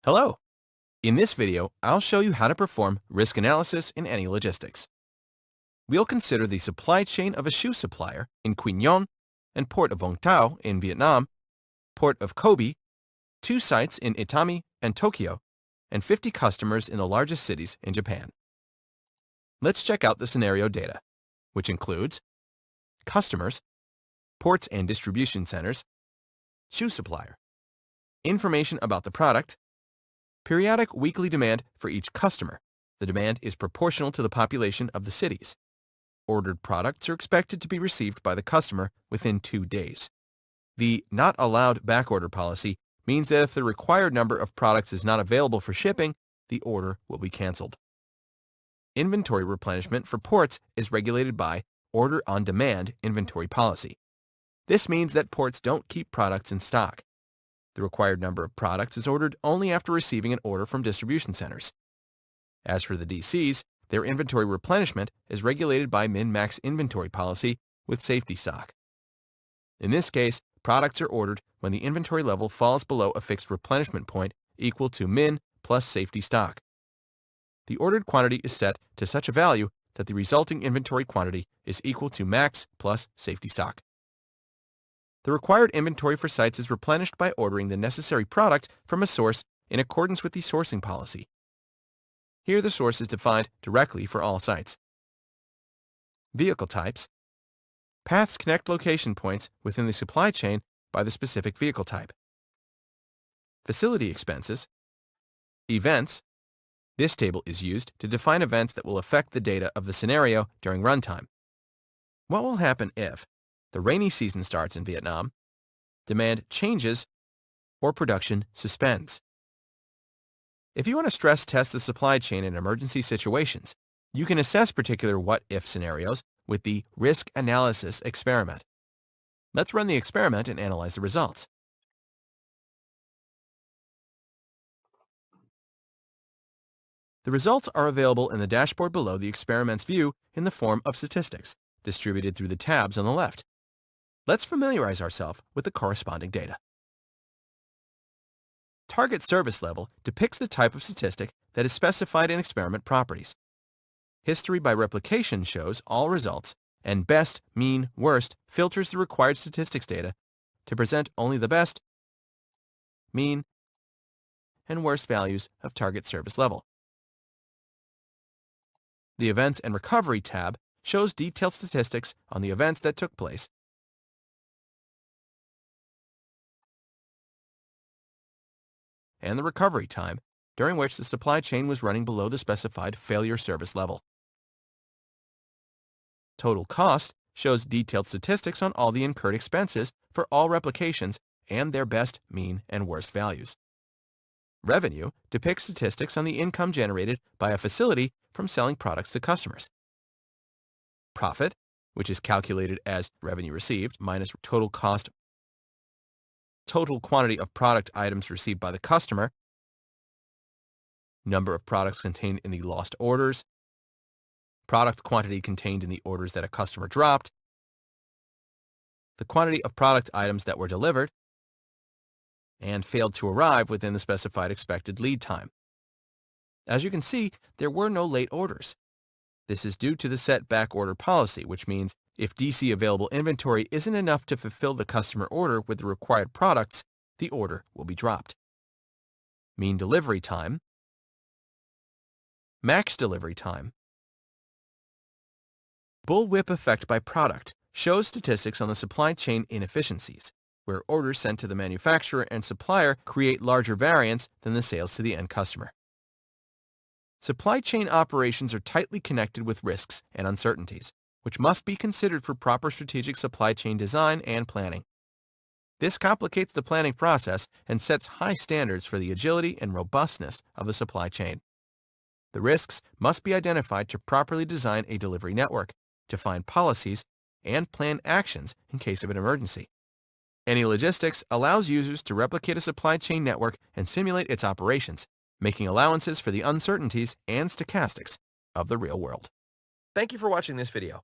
Hello! In this video, I'll show you how to perform risk analysis in Anylogistix. We'll consider the supply chain of a shoe supplier in Quy Nhơn and port of Vũng Tàu in Vietnam, port of Kobe, 2 sites in Itami and Tokyo, and 50 customers in the largest cities in Japan. Let's check out the scenario data, which includes customers, ports and distribution centers, shoe supplier, information about the product, periodic weekly demand for each customer. The demand is proportional to the population of the cities. Ordered products are expected to be received by the customer within 2 days. The not allowed backorder policy means that if the required number of products is not available for shipping, the order will be canceled. Inventory replenishment for ports is regulated by Order on Demand inventory policy. This means that ports don't keep products in stock. The required number of products is ordered only after receiving an order from distribution centers. As for the DCs, their inventory replenishment is regulated by min-max inventory policy with safety stock. In this case, products are ordered when the inventory level falls below a fixed replenishment point equal to min plus safety stock. The ordered quantity is set to such a value that the resulting inventory quantity is equal to max plus safety stock. The required inventory for sites is replenished by ordering the necessary product from a source in accordance with the sourcing policy. Here the source is defined directly for all sites. Vehicle types. Paths connect location points within the supply chain by the specific vehicle type. Facility expenses. Events. This table is used to define events that will affect the data of the scenario during runtime. What will happen if the rainy season starts in Vietnam, demand changes, or production suspends? If you want to stress test the supply chain in emergency situations, you can assess particular what-if scenarios with the risk analysis experiment. Let's run the experiment and analyze the results. The results are available in the dashboard below the experiment's view in the form of statistics, distributed through the tabs on the left. Let's familiarize ourselves with the corresponding data. Target service level depicts the type of statistic that is specified in experiment properties. History by replication shows all results, and best, mean, worst filters the required statistics data to present only the best, mean, and worst values of target service level. The Events and Recovery tab shows detailed statistics on the events that took place and the recovery time during which the supply chain was running below the specified failure service level. Total cost shows detailed statistics on all the incurred expenses for all replications and their best, mean, and worst values. Revenue depicts statistics on the income generated by a facility from selling products to customers. Profit, which is calculated as revenue received minus total cost, total quantity of product items received by the customer, number of products contained in the lost orders, product quantity contained in the orders that a customer dropped, the quantity of product items that were delivered and failed to arrive within the specified expected lead time. As you can see, there were no late orders. This is due to the set back order policy, which means if DC available inventory isn't enough to fulfill the customer order with the required products, the order will be dropped. Mean delivery time, max delivery time. Bullwhip effect by product shows statistics on the supply chain inefficiencies, where orders sent to the manufacturer and supplier create larger variance than the sales to the end customer. Supply chain operations are tightly connected with risks and uncertainties, which must be considered for proper strategic supply chain design and planning. This complicates the planning process and sets high standards for the agility and robustness of the supply chain. The risks must be identified to properly design a delivery network, define policies, and plan actions in case of an emergency. Anylogistix allows users to replicate a supply chain network and simulate its operations, making allowances for the uncertainties and stochastics of the real world. Thank you for watching this video.